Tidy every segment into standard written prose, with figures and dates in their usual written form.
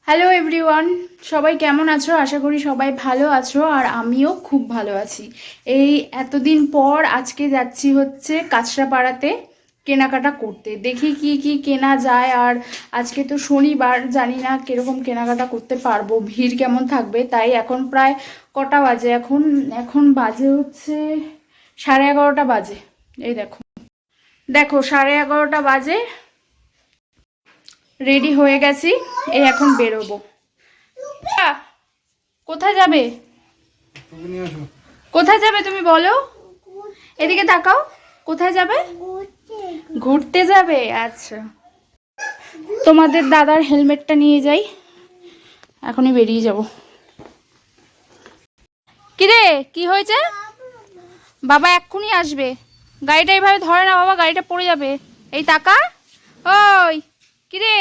Hello everyone, সবাই কেমন আছো? আশা করি সবাই ভালো আছো, আর আমিও খুব ভালো আছি। এই এতদিন পর আজকে যাচ্ছি হচ্ছে কাঁচরাপাড়াতে কেনাকাটা করতে। দেখি কি কি কেনা যায়। আর আজকে তো শনিবার, জানি না কিরকম কেনাকাটা করতে পারবো, ভিড় কেমন থাকবে। তাই এখন প্রায় কটা বাজে, এখন বাজে হচ্ছে 11:30 বাজে। এই দেখো দেখো 11:30 বাজে, রেডি হয়ে গেছি, এই এখন বেরোবো। কোথায় যাবে? কোথায় যাবে তুমি বলো? এদিকে তাকাও। কোথায় যাবে? ঘুরতে যাবে? আচ্ছা, তোমাদের দাদার হেলমেটটা নিয়ে যাই, এখনই বেরিয়ে যাব। কিরে, কি হয়েছে? বাবা এক্ষুনি আসবে। গাড়িটা এইভাবে ধরে না বাবা, গাড়িটা পড়ে যাবে। এই তাকা। ওই কিরে,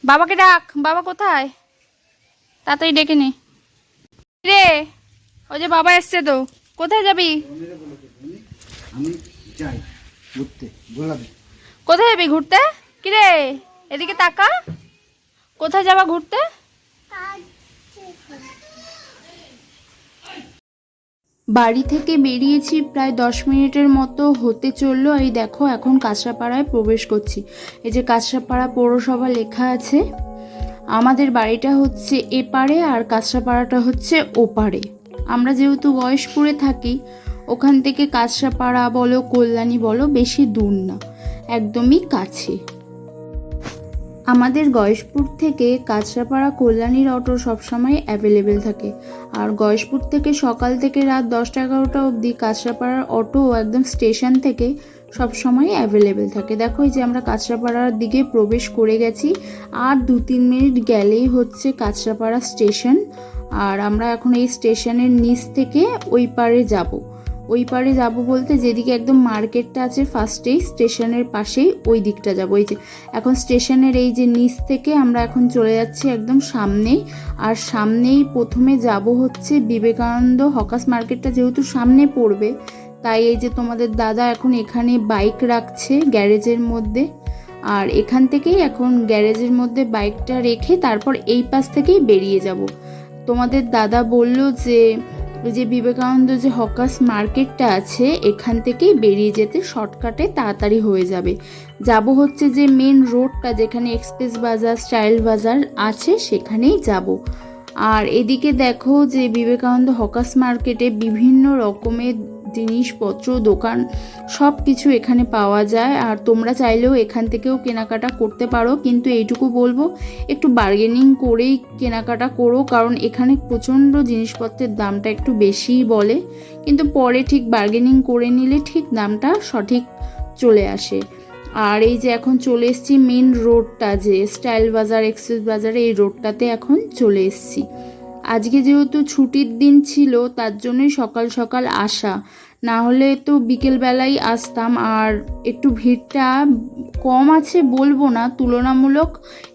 বাবাকে ডাক। বাবা কোথায়? তাড়াতাড়ি ডেকে নে। রে, ওই যে বাবা এসছে তো। কোথায় যাবি? কোথায় যাবি ঘুরতে? কিরে এদিকে তাকা, কোথায় যাবা ঘুরতে? বাড়ি থেকে বেরিয়েছি প্রায় 10 মিনিটের মতো হতে চললো। এই দেখো এখন কাঁচরাপাড়ায় প্রবেশ করছি। এই যে কাঁচরাপাড়া পৌরসভা লেখা আছে। আমাদের বাড়িটা হচ্ছে এপারে আর কাঁচরাপাড়াটা হচ্ছে ওপারে। আমরা যেহেতু গয়েশপুরে থাকি, ওখান থেকে কাঁচরাপাড়া বলো কল্যাণী বলো বেশি দূর না, একদমই কাছে। আমাদের গয়েশপুর থেকে কাঁচরাপাড়া কল্যাণীর অটো সবসময় অ্যাভেলেবেল থাকে। আর গয়েশপুর থেকে সকাল থেকে রাত 10টা-11টা অবধি কাঁচরাপাড়ার অটো একদম স্টেশন থেকে সবসময় অ্যাভেলেবেল থাকে। দেখো এই যে আমরা কাঁচরাপাড়ার দিকে প্রবেশ করে গেছি, আর 2-3 মিনিট গেলেই হচ্ছে কাঁচরাপাড়া স্টেশন। আর আমরা এখন এই স্টেশনের নিচ থেকে ওই পারে যাব। ওই পারে যাব বলতে যেদিকে একদম মার্কেটটা আছে ফার্স্টেই স্টেশনের পাশেই, ওই দিকটা যাব। এই যে এখন স্টেশনের এই যে নিচ থেকে আমরা এখন চলে যাচ্ছি একদম সামনেই। আর সামনেই প্রথমে যাব হচ্ছে বিবেকানন্দ হকার্স মার্কেটটা, যেহেতু সামনে পড়বে তাই এই যে তোমাদের দাদা এখন এখানে বাইক রাখছে গ্যারেজের মধ্যে। আর এখান থেকেই এখন গ্যারেজের মধ্যে বাইকটা রেখে তারপর এই পাশ থেকেই বেরিয়ে যাব। তোমাদের দাদা বলল যে ওই যে বিবেকানন্দ যে হকার্স মার্কেটটা আছে এখান থেকেই বেরিয়ে যেতে শর্টকাটে তাড়াতাড়ি হয়ে যাবে। যাব হচ্ছে যে মেন রোডটা যেখানে এক্সপ্রেস বাজার, স্টাইল বাজার আছে সেখানেই যাব। আর এদিকে দেখো যে বিবেকানন্দ হকার্স মার্কেটে বিভিন্ন রকমের জিনিসপত্র, দোকান, সব কিছু এখানে পাওয়া যায়। আর তোমরা চাইলেও এখান থেকেও কেনাকাটা করতে পারো, কিন্তু এইটুকু বলবো একটু বার্গেনিং করেই কেনাকাটা করো, কারণ এখানে প্রচণ্ড জিনিসপত্রের দামটা একটু বেশিই বলে, কিন্তু পরে ঠিক বার্গেনিং করে নিলে ঠিক দামটা সঠিক চলে আসে। আর এই যে এখন চলে এসেছি মেন রোডটা, যে স্টাইল বাজার, এক্সপ্রেস বাজারে, এই রোডটাতে এখন চলে এসেছি। আজকে যেহেতু ছুটির দিন ছিল তার জন্যই সকাল সকাল আসা, না হলে তো বিকেলবেলাই আসতাম। আর একটু ভিড়টা কম আছে বলবো না, তুলনামূলক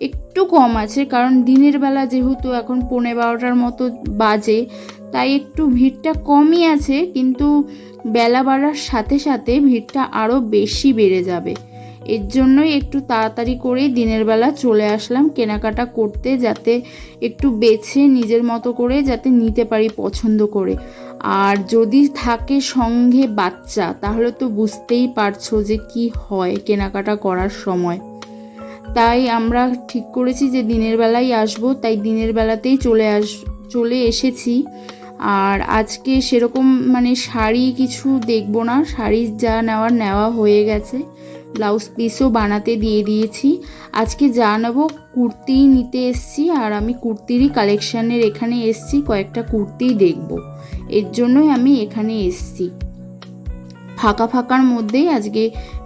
একটু কম আছে, কারণ দিনের বেলা যেহেতু এখন 11:15 মতো বাজে, তাই একটু ভিড়টা কমই আছে। কিন্তু বেলা বাড়ার সাথে সাথে ভিড়টা আরও বেশি বেড়ে যাবে। এর জন্যই একটু তাড়াতাড়ি করেই দিনের বেলা চলে আসলাম কেনাকাটা করতে, যাতে একটু বেছে নিজের মতো করে যাতে নিতে পারি পছন্দ করে। আর যদি থাকে সঙ্গে বাচ্চা তাহলে তো বুঝতেই পারছো যে কি হয় কেনাকাটা করার সময়। তাই আমরা ঠিক করেছি যে দিনের বেলায় আসবো, তাই দিনের বেলাতেই চলে এসেছি। আর আজকে সেরকম মানে শাড়ি কিছু দেখবো না, শাড়ি যা নেওয়া হয়ে গেছে, ব্লাউজ পিসও বানাতে দিয়ে দিয়েছি। আজকে যা নেবো কুর্তিই নিতে এসছি, আর আমি কুর্তিরই কালেকশানের এখানে এসছি, কয়েকটা কুর্তিই দেখব, এর জন্যই আমি এখানে এসছি। ফাঁকার মধ্যেই আজকে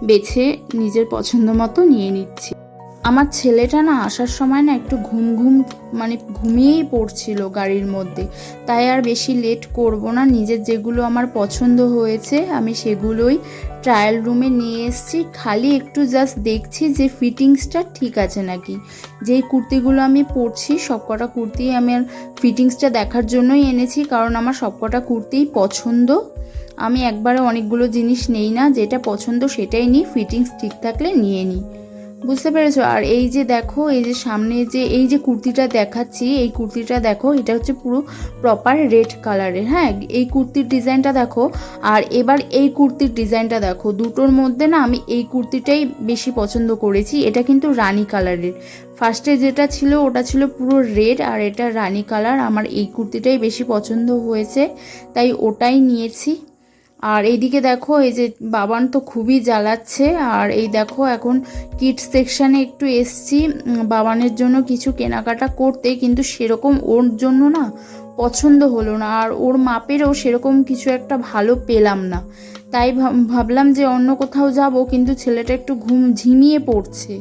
বেছে নিজের পছন্দ মতো নিয়ে নিচ্ছি। আমার ছেলেটা না আসার সময় না একটু ঘুম ঘুম মানে ঘুমিয়েই পড়ছিল গাড়ির মধ্যে, তাই আর বেশি লেট করব না। নিজের যেগুলো আমার পছন্দ হয়েছে আমি সেগুলোই ট্রায়াল রুমে নিয়ে এসেছি, খালি একটু জাস্ট দেখছি যে ফিটিংসটা ঠিক আছে নাকি। যেই কুর্তিগুলো আমি পরছি সবকটা কুর্তি আমি আর ফিটিংসটা দেখার জন্যই এনেছি, কারণ আমার সবকটা কুর্তিই পছন্দ। আমি একবারে অনেকগুলো জিনিস নেই না, যেটা পছন্দ সেটাই নিই, ফিটিংস ঠিক থাকলে নিয়ে নিই, বুঝতে পেরেছো? আর এই যে দেখো, এই যে সামনে যে এই যে কুর্তিটা দেখাচ্ছি, এই কুর্তিটা দেখো, এটা হচ্ছে পুরো প্রপার রেড কালারের। হ্যাঁ, এই কুর্তির ডিজাইনটা দেখো, আর এবার এই কুর্তির ডিজাইনটা দেখো, দুটোর মধ্যে না আমি এই কুর্তিটাই বেশি পছন্দ করেছি। এটা কিন্তু রানী কালারের, ফার্স্টে যেটা ছিল ওটা ছিল পুরো রেড, আর এটা রানী কালার। আমার এই কুর্তিটাই বেশি পছন্দ হয়েছে, তাই ওটাই নিয়েছি। আর এইদিকে দেখো, এই যে বাবান তো খুবই জ্বালাচ্ছে। আর এই দেখো এখন কিডস সেকশানে একটু এসছি বাবানের জন্য কিছু কেনাকাটা করতে, কিন্তু সেরকম ওর জন্য না পছন্দ হলো না, আর ওর মাপেরও সেরকম কিছু একটা ভালো পেলাম না। তাই ভাবলাম যে অন্য কোথাও যাব, কিন্তু ছেলেটা একটু ঝিমিয়ে পড়ছে,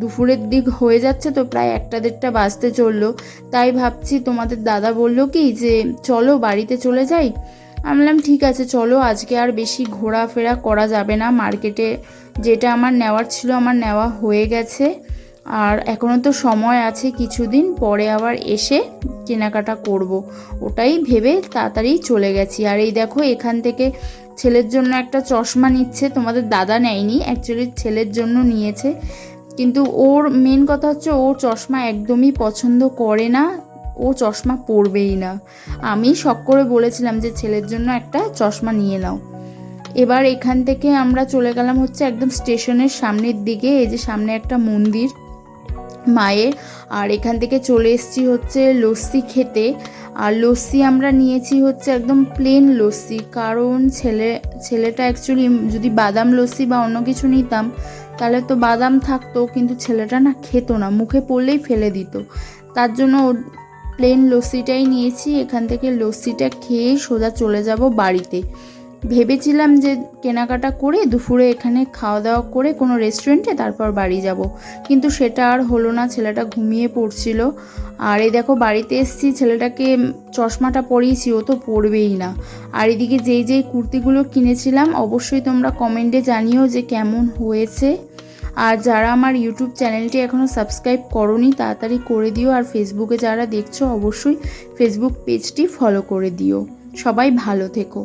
দুপুরের দিক হয়ে যাচ্ছে তো, প্রায় 1-1:30 বাজতে চললো। তাই ভাবছি, তোমাদের দাদা বললো কি যে চলো বাড়িতে চলে যাই। আমি বললাম ঠিক আছে চলো, আজকে আর বেশি ঘোরাফেরা করা যাবে না মার্কেটে, যেটা আমার নেওয়ার ছিল আমার নেওয়া হয়ে গেছে। আর এখনও তো সময় আছে, কিছুদিন পরে আবার এসে কেনাকাটা করব, ওটাই ভেবে তাড়াতাড়ি চলে গেছি। আর এই দেখো এখান থেকে ছেলের জন্য একটা চশমা নিচ্ছে, তোমাদের দাদা নেয়নি, অ্যাকচুয়ালি ছেলের জন্য নিয়েছে। কিন্তু ওর মেন কথা হচ্ছে ও চশমা একদমই পছন্দ করে না, ও চশমা পরবেই না। আমি শখ করে বলেছিলাম যে ছেলের জন্য একটা চশমা নিয়ে নাও। এবার এখান থেকে আমরা চলে গেলাম হচ্ছে একদম স্টেশনের সামনের দিকে, এই যে সামনে একটা মন্দির মায়ের। আর এখান থেকে চলে এসেছি হচ্ছে লস্যি খেতে। আর লস্যি আমরা নিয়েছি হচ্ছে একদম প্লেন লস্যি, কারণ ছেলেটা অ্যাকচুয়ালি যদি বাদাম লস্যি বা অন্য কিছু নিতাম তাহলে তো বাদাম থাকতো, কিন্তু ছেলেটা না খেত না, মুখে পড়লেই ফেলে দিত। তার জন্য প্লেন লস্যিটাই নিয়েছি। এখান থেকে লস্যিটা খেয়ে সোজা চলে যাব বাড়িতে। ভেবেছিলাম যে কেনাকাটা করে দুপুরে এখানে খাওয়া দাওয়া করে কোনো রেস্টুরেন্টে তারপর বাড়ি যাব, কিন্তু সেটা আর হলো না, ছেলেটা ঘুমিয়ে পড়ছিল। আর এই দেখো বাড়িতে এসেছি, ছেলেটাকে চশমাটা পরিয়েছি, ও তো পরবেই না। আর এদিকে যেই কুর্তিগুলো কিনেছিলাম অবশ্যই তোমরা কমেন্টে জানিও যে কেমন হয়েছে। আর যারা আমার ইউটিউব চ্যানেলটি এখনও সাবস্ক্রাইব করোনি তাড়াতাড়ি করে দিও, আর ফেসবুকে যারা দেখছো অবশ্যই ফেসবুক পেজটি ফলো করে দিও। সবাই ভালো থেকো।